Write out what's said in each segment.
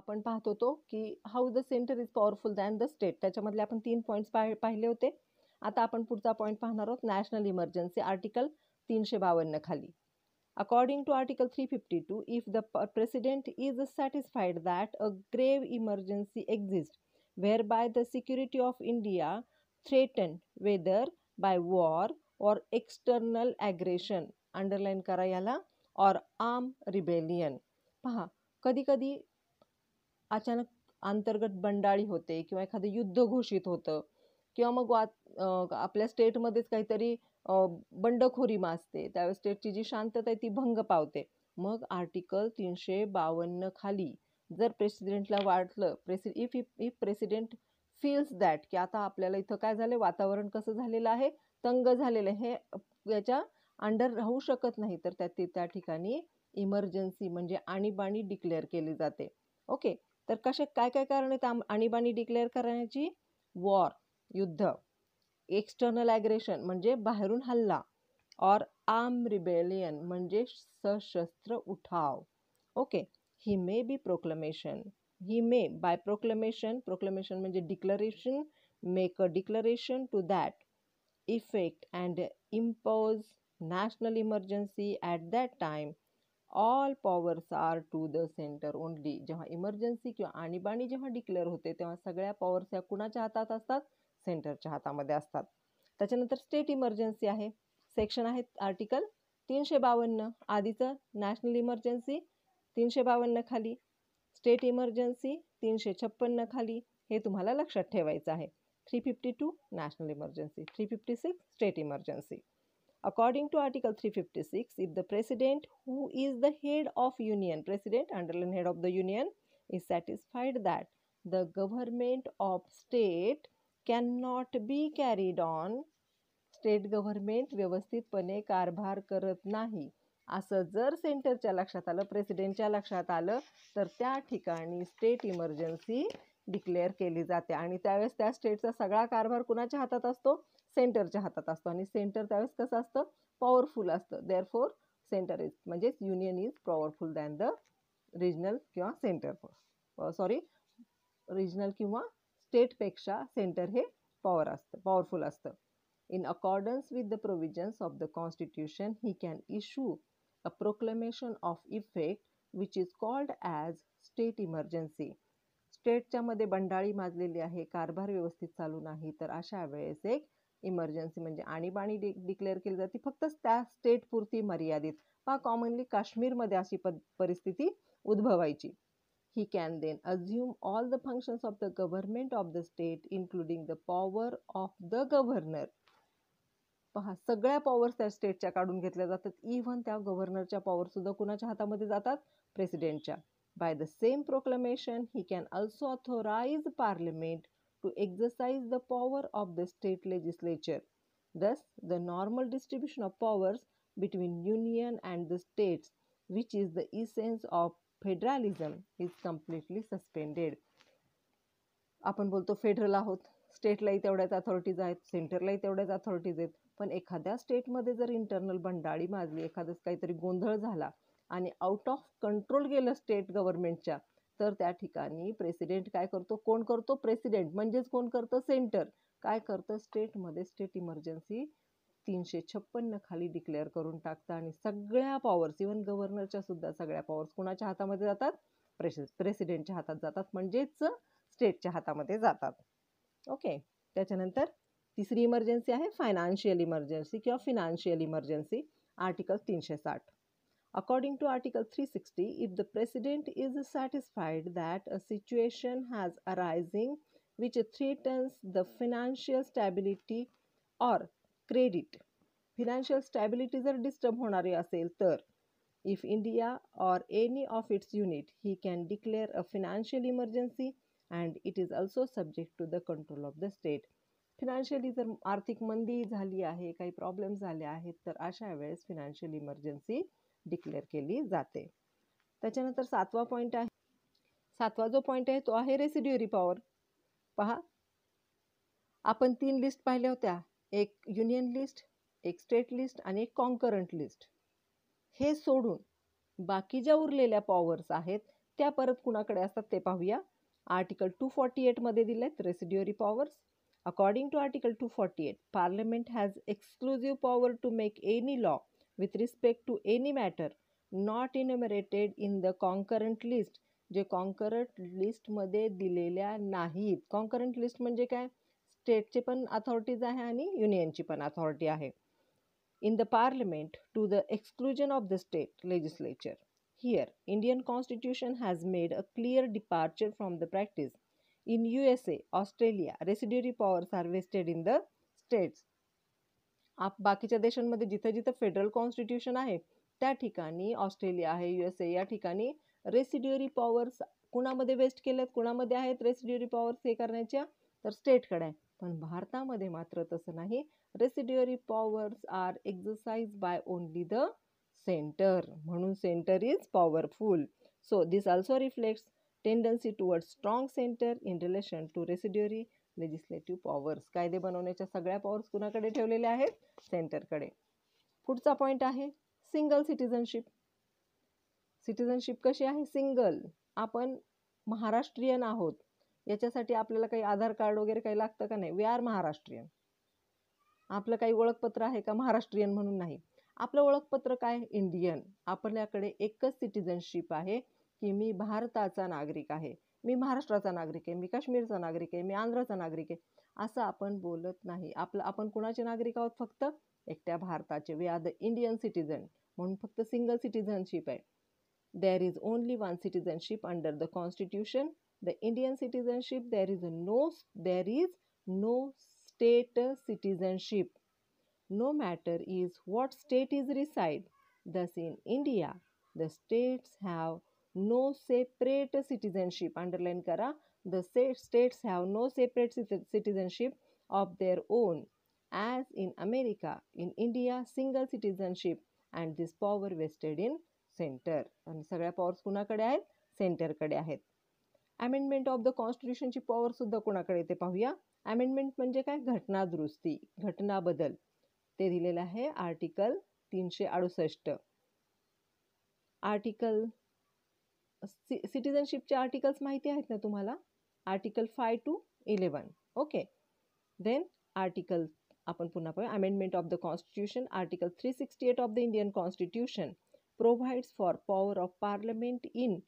आपण पाहत होतो की how the centre is powerful than the state. त्याच्यामधले आपण 3 पॉईंट्स पाहिले होते. आता आपण पुढचा पॉईंट पाहणार आहोत, नॅशनल इमर्जन्सी, आर्टिकल 352 खाली. According to Article 352, if the President is satisfied that a grave emergency exists whereby the security of India threatened whether by war or external aggression, underline करा याला, or armed rebellion. पहा, कधी कधी अचानक अंतर्गत बंडाळी होते किंवा एखादं युद्ध घोषित होतं किंवा मग आपल्या स्टेटमध्येच काहीतरी बंडखोरी माजते, त्यावेळेस स्टेटची जी शांतता आहे ती भंग पावते. मग आर्टिकल 352 खाली जर प्रेसिडेंटला वाटलं, इफ प्रेसिडेंट फील्स दॅट की आता आपल्याला इथं काय झालं, वातावरण कसं झालेलं आहे, तंग झालेलं आहे, हे याच्या अंडर राहू शकत नाही, तर त्या ठिकाणी इमर्जन्सी म्हणजे आणीबाणी डिक्लेअर केली जाते. ओके, तर काय काय कारण आहेत आणीबाणी डिक्लेअर करण्याची? वॉर, युद्ध, एक्सटर्नल ॲग्रेशन म्हणजे बाहेरून हल्ला, और आर्म रिबेलियन म्हणजे सशस्त्र उठाव. Okay, he may be proclamation, he may by proclamation, proclamation म्हणजे declaration, make a declaration to that effect and impose national emergency at that time. All powers are to the centre only. जेव्हा emergency किंवा आणीबाणी जेव्हा declare होते तेव्हा सगळ्या powers या कुणाच्या हातात असतात? सेंटरच्या हातामध्ये असतात. त्याच्यानंतर स्टेट इमर्जन्सी आहे, सेक्शन आहेत आर्टिकल 352. आधीचं नॅशनल इमर्जन्सी 352 खाली, स्टेट इमर्जन्सी 356 खाली. हे तुम्हाला लक्षात ठेवायचं आहे. 352 national emergency, 356 state emergency. According to Article 356, if the President, who is the head of Union, President, underline head of the Union, is satisfied that the government of state cannot be carried on, state government व्यवस्थितपणे कारभार करत नाही, असं जर सेंटरच्या लक्षात आलं, प्रेसिडेंटच्या लक्षात आलं, तर त्या ठिकाणी स्टेट इमर्जन्सी डिक्लेअर केली जाते. आणि त्यावेळेस त्या स्टेटचा सगळा कारभार कुणाच्या हातात असतो? सेंटरच्या हातात असतो. आणि सेंटर त्यावेळेस कसं असतं? पॉवरफुल असतं. देअरफॉर सेंटर इज म्हणजेच union is powerful than the regional किंवा सेंटर, रिजनल किंवा स्टेटपेक्षा सेंटर हे पॉवरफुल असतं. In accordance with the provisions of the Constitution, he can issue a proclamation of effect which is called as state emergency. स्टेटच्या मध्ये बंडाळी माजलेली आहे, कारभार व्यवस्थित चालू नाही, तर अशा वेळेस एक इमर्जन्सी म्हणजे आणीबाणी डिक्लेअर केली जाते, फक्त त्या स्टेट पुरती मर्यादित. कॉमनली काश्मीरमध्ये अशी परिस्थिती उद्भवायची. He can then assume all the functions of the government of the state including the power of the governor. पहा, सगळ्या पॉवर्स त्या स्टेटच्या काढून घेतल्या जातात, इव्हन त्या गव्हर्नरच्या पॉवर सुद्धा कुणाच्या हातामध्ये जातात? प्रेसिडेंटच्या. By the same proclamation he can also authorise parliament to exercise the power of the state legislature. Thus, the normal distribution of powers between union and the states, which is the essence of federalism, is completely suspended. आपण बोलतो federal आहोत, स्टेटलाही तेवढ्याच authorities आहेत, सेंटरलाही तेवढ्याच authorities आहेत, पण एखाद्या स्टेटमध्ये जर इंटरनल बंडाळी माजली, एखादंच काहीतरी गोंधळ झाला आणि आउट ऑफ कंट्रोल गेलं स्टेट गव्हर्नमेंटच्या, तर त्या ठिकाणी प्रेसिडेंट काय करतो? कोण करतो? प्रेसिडेंट. म्हणजेच कोण करतं? सेंटर. काय करतं? स्टेटमध्ये स्टेट इमर्जन्सी 356 खाली डिक्लेअर करून टाकतं आणि सगळ्या पॉवर्स, इव्हन गव्हर्नरच्या सुद्धा सगळ्या पॉवर्स कुणाच्या हातामध्ये जातात? प्रेसिडेंटच्या हातात जातात, म्हणजेच स्टेटच्या हातामध्ये जातात. ओके, त्याच्यानंतर तिसरी इमर्जन्सी आहे फायनान्शियल इमर्जन्सी किंवा financial emergency, article 360. According to Article 360, if the President is satisfied that a situation has arising which threatens the financial stability or credit, financial stability जर डिस्टर्ब होणारी असेल तर, if India or any of its unit, he can declare a financial emergency and it is also subject to the control of the state. Financially जर आर्थिक मंदी झाली आहे, काही प्रॉब्लेम झाले आहेत, तर अशा वेळेस फिनान्शियल इमर्जन्सी डिक्लेअर केली जाते. त्याच्यानंतर 7वा पॉईंट आहे, 7वा जो पॉईंट आहे तो आहे रेसिड्युअरी पॉवर. पहा, आपण 3 लिस्ट पाहिल्या होत्या, एक युनियन लिस्ट, एक स्टेट लिस्ट आणि एक कॉन्करंट लिस्ट. हे सोडून बाकी ज्या उरलेल्या पॉवर्स आहेत त्या परत कुणाकडे असतात ते पाहूया. आर्टिकल 248 मध्ये दिलेत residuary powers. According to article 248, parliament has exclusive power to make any law with respect to any matter not enumerated in the concurrent list, जे कॉन्करंट लिस्टमध्ये दिलेल्या नाहीत. कॉन्करंट लिस्ट म्हणजे काय? स्टेटचे पण अथॉरिटीज आहे आणि युनियनची पण अथॉरिटी आहे. In the parliament to the exclusion of the state legislature. Here, Indian Constitution has made a clear departure from the practice. In USA, Australia, residuary powers are vested in the states. बाकीच्या देशांमध्ये जिथं जिथं federal constitution आहे त्या ठिकाणी, Australia आहे, USA या ठिकाणी रेसिड्युअरी पॉवर्स कुणामध्ये वेस्ट केल्यात, कुणामध्ये आहेत रेसिड्युअरी पॉवर्स हे करण्याच्या, तर स्टेटकडे आहे. पण भारतामध्ये मात्र तसं नाही. Residuary powers are exercise by only the centre. म्हणून centre is powerful. So this also reflects tendency towards strong centre in relation to residuary legislative powers. कायदे बनवण्याच्या सगळ्या पॉवर्स कुणाकडे ठेवलेल्या आहेत? सेंटरकडे. पुढचा पॉईंट आहे सिंगल सिटिझनशिप. सिटिझनशिप कशी आहे? सिंगल. आपण महाराष्ट्रीयन आहोत, याच्यासाठी आपल्याला काही आधार कार्ड वगैरे काही लागतं का? नाही. We are Maharashtrian. आपलं काही ओळखपत्र आहे का? महाराष्ट्रीयन म्हणून नाही. आपलं ओळखपत्र काय? इंडियन. आपल्याकडे एकच सिटिझनशिप आहे की मी भारताचा नागरिक आहे, मी महाराष्ट्राचा नागरिक आहे, मी काश्मीरचा नागरिक आहे, मी आंध्राचा नागरिक आहे, असं आपण बोलत नाही. आपण कुणाचे नागरिक आहोत? फक्त एकट्या भारताचे. We are the Indian citizen. म्हणून फक्त सिंगल सिटिझनशिप आहे. There is only one citizenship under the constitution, the Indian citizenship. There is no state citizenship. No matter is what state is reside. Thus in India, the states have no separate citizenship. Underline kara. The states have no separate citizenship of their own. As in America, in India, single citizenship and this power vested in center. आणि सगळ्या powers कुणाकडे आहेत? सेंटरकडे आहेत. Amendment of the कॉन्स्टिट्यूशनची power सुद्धा कुणाकडे ते पाहूया. Amendment म्हणजे काय? घटना दुरुस्ती, घटना बदल. ते दिलेलं आहे आर्टिकल 368. आर्टिकल सिटिझनशिपचे आर्टिकल्स माहिती आहेत ना तुम्हाला? Article 5 to 11. Okay. Then article आपण पुन्हा पाहूया. Amendment of the constitution. Article 368 of the Indian constitution provides for power of parliament in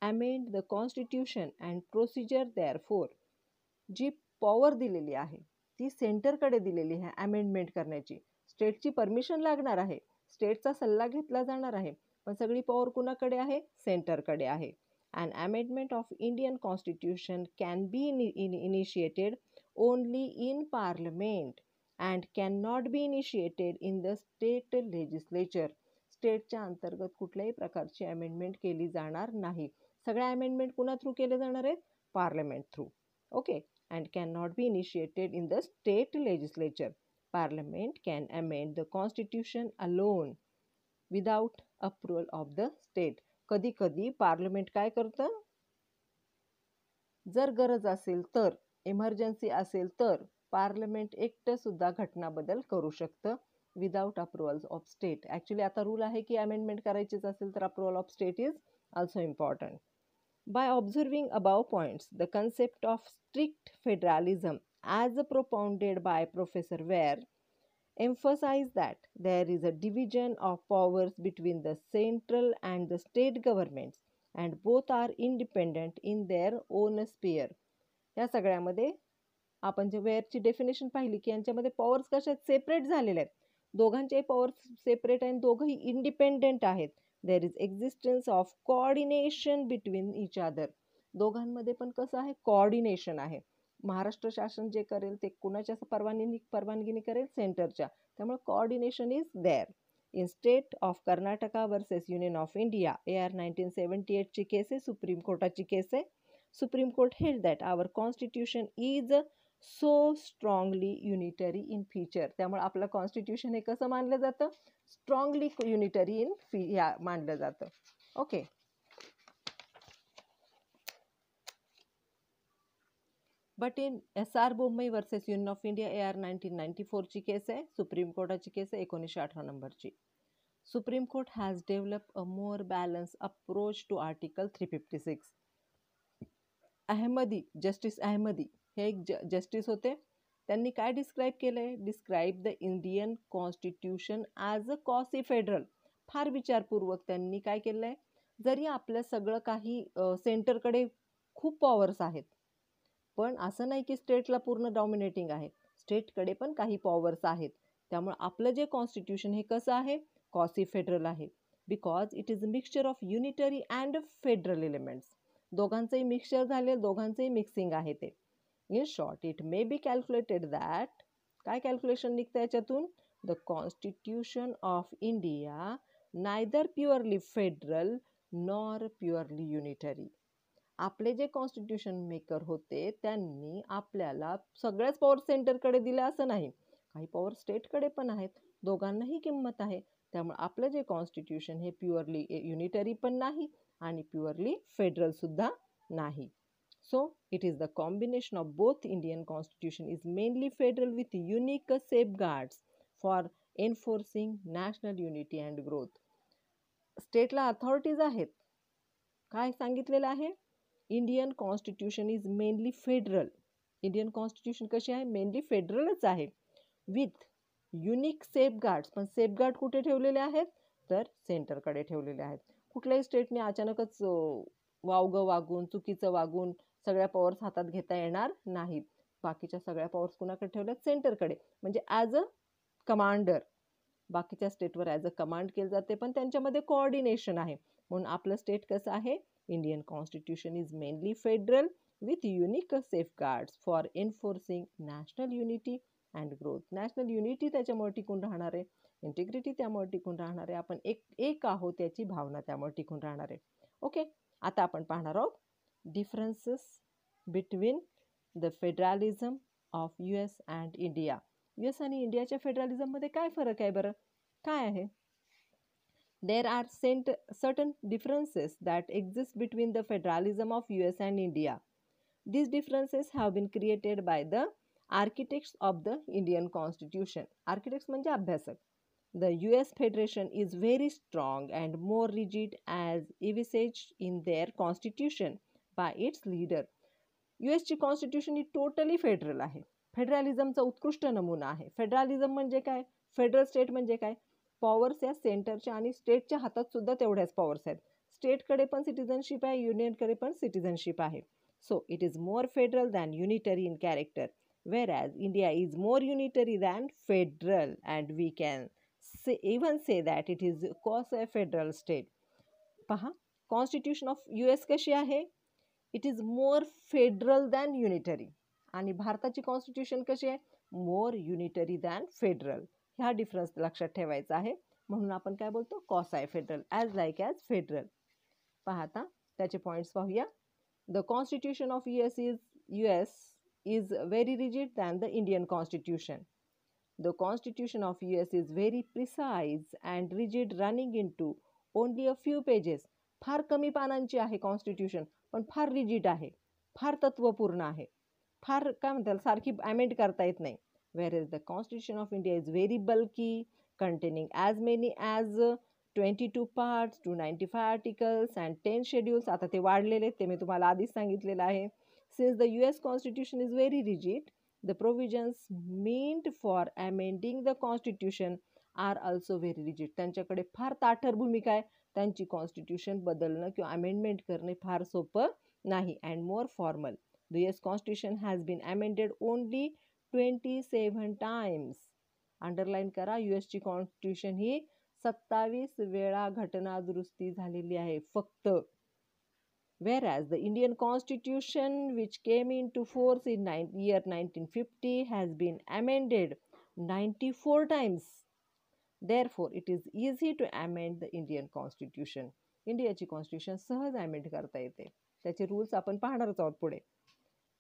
amend the constitution and procedure therefor. जी पॉवर दिलेली आहे ती सेंटरकडे दिलेली आहे अमेंडमेंट करण्याची. स्टेटची परमिशन लागणार आहे, स्टेटचा सल्ला घेतला जाणार आहे, पण सगळी पॉवर कुणाकडे आहे? सेंटरकडे आहे. And amendment of Indian constitution can be initiated only in parliament and can not be initiated in the state legislature. स्टेटच्या अंतर्गत कुठल्याही प्रकारची अमेंडमेंट केली जाणार नाही. सगळ्या अमेंडमेंट कुणा थ्रू केले जाणार आहेत? Parliament through. Okay. And cannot be initiated in the state legislature. Parliament can amend the constitution alone without approval of the state. कधी कधी पार्लमेंट काय करतं? जर गरज असेल तर, इमर्जन्सी असेल तर पार्लमेंट एकटं सुद्धा घटना बदल करू शकतं without approval of state. Actually आता रूल आहे की अमेंडमेंट करायचीच असेल तर approval of state is also important. By observing above points, the concept of strict federalism as propounded by Professor Ware emphasizes that there is a division of powers between the central and the state governments and both are independent in their own sphere. या सगळ्यामध्ये आपण जे वेअरची definition पाहिली की यांच्यामध्ये powers कशा separate झालेल्या आहेत. दोघांचे पॉवर्स सेपरेट आणि दोघंही इंडिपेंडेंट आहेत. There is existence of coordination between each other. दोघांमध्ये पण कसं आहे? कोऑर्डिनेशन आहे. महाराष्ट्र शासन जे करेल ते कुणाच्या परवानगीने करेल? सेंटरच्या. त्यामुळे coordination is there. In state of Karnataka versus union of India AR 1978 ची केस आहे, सुप्रीम कोर्टाची केस आहे. Supreme court held that our constitution is so strongly unitary in feature. त्यामुळे आपलं कॉन्स्टिट्यूशन हे कसं मानलं जातं? स्ट्रॉंगली युनिटरी इन मानलं जातं. Okay. But in SR Bommai versus union of India AR 1994 ची केस आहे, सुप्रीम कोर्टाची केस आहे 1918 नंबरची. Supreme Court has developed a more balanced approach to Article 356. Justice Ahmadi हे एक जस्टिस होते. त्यांनी काय डिस्क्राईब केलंय? Describe the Indian constitution as a quasi federal. फार विचारपूर्वक त्यांनी काय केलंय? जरी आपलं सगळं काही सेंटरकडे खूप पॉवर्स आहेत, पण असं नाही की स्टेटला पूर्ण डॉमिनेटिंग आहे. स्टेटकडे पण काही पॉवर्स आहेत. त्यामुळे आपलं जे कॉन्स्टिट्यूशन हे कसं आहे? कॉसी फेडरल आहे. Because it is a mixture of unitary and federal elements. दोघांचंही मिक्सचर झाले, दोघांचंही मिक्सिंग आहे ते. In short, it may be calculated that, काय कॅल्क्युलेशन निघतं याच्यातून? The constitution of India neither purely federal nor purely unitary. आपले जे कॉन्स्टिट्यूशन मेकर होते त्यांनी आपल्याला सगळ्याच पॉवर सेंटरकडे दिल्या असं नाही. काही पॉवर स्टेटकडे पण आहेत. दोघांनाही किंमत आहे. त्यामुळे आपलं जे कॉन्स्टिट्यूशन हे प्युअरली युनिटरी पण नाही आणि प्युअरली फेडरल सुद्धा नाही. So it is the combination of both. Indian constitution is mainly federal with unique safeguards for enforcing national unity and growth. स्टेटला अथॉरिटीज आहेत. काय सांगितलेलं आहे? Indian constitution is mainly federal. Indian constitution कशी आहे? Mainly फेडरलच आहे. With unique safeguards. पण सेफगार्ड कुठे ठेवलेले आहेत? तर सेंटरकडे ठेवलेले आहेत. कुठल्याही स्टेटने अचानकच वावगं वागून, चुकीचं वागून सगळ्या पॉवर्स हातात घेता येणार नाहीत. बाकीच्या सगळ्या पॉवर्स कुणाकडे ठेवल्यात? सेंटरकडे. म्हणजे ॲज अ कमांडर बाकीच्या स्टेटवर ॲज अ कमांड केलं जाते, पण त्यांच्यामध्ये कोऑर्डिनेशन आहे. म्हणून आपलं स्टेट कसं आहे? Indian constitution is mainly federal with unique safeguards for enforcing national unity and growth. National unity त्याच्यामुळे टिकून राहणार आहे, इंटिग्रिटी त्यामुळे टिकून राहणार आहे, आपण एक आहोत याची भावना त्यामुळे टिकून राहणार आहे. ओके, आता आपण पाहणार आहोत differences between the federalism of US and India. US आणि इंडियाच्या फेडरलिझममध्ये काय फरक आहे बरं? काय आहे? There are certain differences that exist between the federalism of US and India. These differences have been created by the architects of the Indian Constitution. Architects म्हणजे अभ्यासक. The US Federation is very strong and more rigid as envisaged in their constitution by its leader. US ची constitution ही totally federal आहे. फेडरलिझमचा उत्कृष्ट नमुना आहे. Federalism म्हणजे काय? Federal state म्हणजे काय? पॉवर्स या सेंटरच्या आणि स्टेटच्या हातात सुद्धा तेवढ्याच पॉवर्स आहेत. स्टेटकडे पण सिटिझनशिप आहे, युनियनकडे पण सिटिझनशिप आहे. So it is more federal than unitary in character, whereas India is more unitary than federal, and we can even say that it is quasi-federal state. पहा, कॉन्स्टिट्यूशन ऑफ US कशी आहे? It is more federal than unitary. आणि भारताची constitution कशी आहे? More unitary than federal. ह्या difference लक्षात ठेवायचा आहे. म्हणून आपण काय बोलतो? Quasi federal, as like as federal. पाहता त्याचे पॉईंट्स पाहूया. The constitution of US is very rigid than the Indian Constitution. The Constitution of US is very precise and rigid, running into only a few pages. फार कमी पानांची आहे constitution, पण फार rigid आहे, फार तत्वपूर्ण आहे, फार काय म्हणतात सारखी अमेंड करता येत नाही. Whereas the Constitution of India is very bulky, containing as many as 22 parts, 295 articles and 10 schedules. आता ते वाढलेले, ते मी तुम्हाला आधीच सांगितलेलं आहे. Since the US Constitution is very rigid, the provisions meant for amending the Constitution are also very rigid. त्यांच्याकडे फार ताठर भूमिका आहे. त्यांची कॉन्स्टिट्यूशन बदलणं किंवा अमेंडमेंट करणे फार सोपं नाही. And more formal. The US Constitution has been amended only 27 times. Underline करा, USची कॉन्स्टिट्यूशन ही 27 वेळा घटना दुरुस्ती झालेली आहे फक्त. Whereas the Indian Constitution, which came into force in year 1950, has been amended 94 times. Therefore, it is easy to amend the Indian Constitution. इंडियाची constitution सहज amend करता येते. त्याचे रूल्स आपण पाहणारच आहोत पुढे.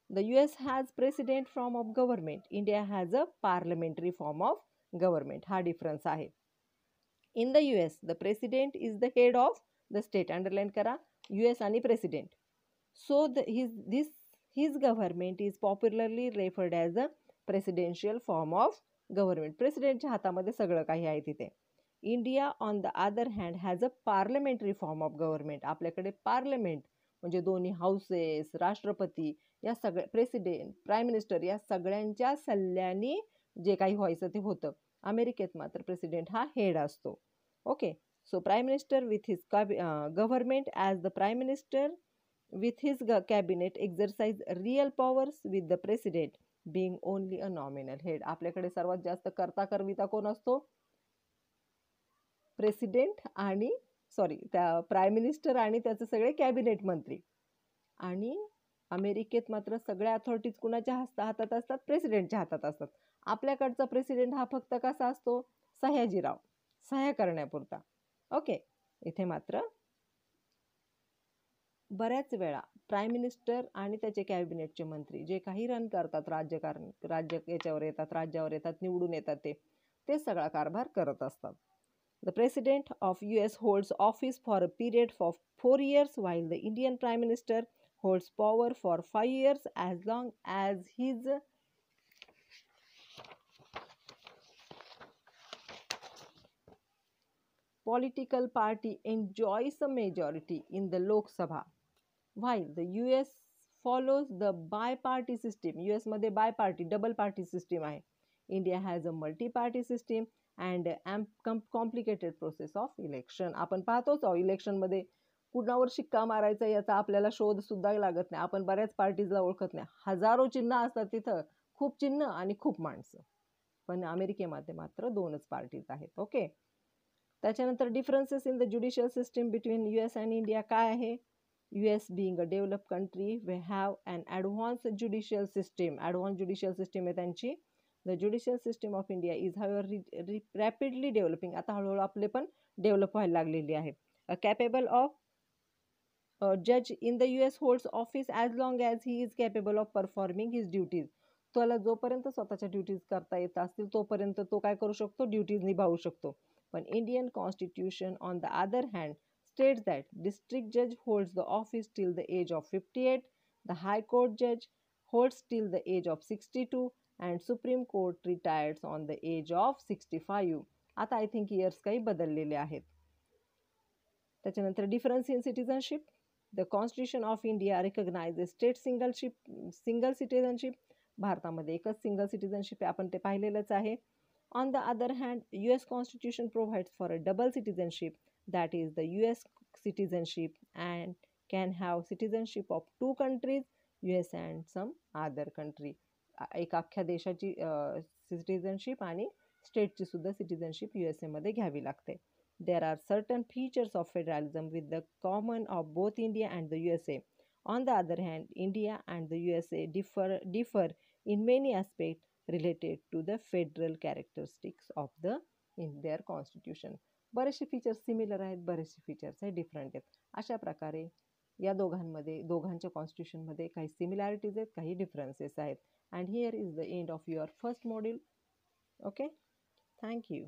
The US has president form of government. India has a parliamentary form of government. हा difference आहे. In the US, the president is the head of the state. Underline करा, US आणि president. So his government is popularly referred as a presidential form of government. प्रेसिडेंटच्या हातामध्ये सगळं काही आहे तिथे. India on the other hand has a parliamentary form of government. आपल्याकडे parliament म्हणजे दोन्ही हाऊसेस, राष्ट्रपती या सगळ्या, प्रेसिडेंट, प्राईम मिनिस्टर या सगळ्यांच्या सल्ल्याने जे काही व्हायचं ते होतं. अमेरिकेत मात्र प्रेसिडेंट हा हेड असतो. Okay, so prime minister with his government as the prime minister with his cabinet exercise real powers with the president being only a nominal head. आपल्याकडे सर्वात जास्त करता करविता कोण असतो? प्रेसिडेंट आणि त्या प्राईम मिनिस्टर आणि त्याचे सगळे कॅबिनेट मंत्री. आणि अमेरिकेत मात्र सगळ्या अथॉरिटीज कुणाच्या हातात असतात? प्रेसिडेंटच्या हातात असतात. आपल्याकडचा प्रेसिडेंट हा फक्त कसा असतो? सयाजीराव, सह्या करण्यापुरता. ओके, इथे मात्र बऱ्याच वेळा प्राईम मिनिस्टर आणि त्याचे कॅबिनेटचे मंत्री जे काही रन करतात, याच्यावर येतात, राज्यावर येतात, निवडून येतात, ते सगळा कारभार करत असतात. The president of US holds office for a period of 4 years while the Indian Prime Minister holds power for 5 years as long as his political party enjoys a majority in the Lok Sabha. While the US follows the bi-party system. US मध्ये bi-party, double party system आहे. India has a multi-party system and complicated process of election. आपण पाहतोच आहोत इलेक्शनमध्ये कुणावर शिक्का मारायचा याचा आपल्याला शोध सुद्धा लागत नाही. आपण बऱ्याच पार्टीजला ओळखत नाही. हजारो चिन्ह असतात तिथं, खूप चिन्ह आणि खूप माणसं. पण अमेरिकेमध्ये मात्र 2च पार्टीज आहेत. ओके, त्याच्यानंतर differences in the judicial system between US and India काय आहे? US being a developed country, we have an advanced judicial system. Advanced judicial system आहे त्यांची. The judicial system of India is however rapidly developing. आता हळूहळू आपले पण develop व्हायला लागलेली आहे. Capable of judge in the US holds office as long as he is capable of performing his duties. त्याला जोपर्यंत स्वतःच्या ड्युटीज करता येत असतील तोपर्यंत तो काय करू शकतो? ड्युटीज निभावू शकतो. पण Indian constitution on the other hand states that district judge holds the office till the age of 58, the high court judge holds till the age of 62 and Supreme Court retires on the age of 65. आता I think years काही बदललेले आहेत. त्याच्यानंतर difference in citizenship. The constitution of India recognises state single citizenship. भारतामध्ये एकच single citizenship आहे, आपण ते पाहिलेलंच आहे. On the other hand US constitution provides for a double citizenship, that is the US citizenship and can have citizenship of 2 countries, US and some other country. एक अख्ख्या देशाची citizenship आणि स्टेटची सुद्धा सिटिझनशिप USA मध्ये घ्यावी लागते. There are certain features of federalism with the common of both India and the USA. On the other hand, India and the USA differ in many aspects related to the federal characteristics of in their constitution. बरेचसे features similar आहेत, बरेचसे features आहेत different आहेत. अशा प्रकारे या दोघांच्या कॉन्स्टिट्यूशनमध्ये काही सिमिलॅरिटीज आहेत, काही डिफरन्सेस आहेत. And here is the end of your first module. Okay, thank you.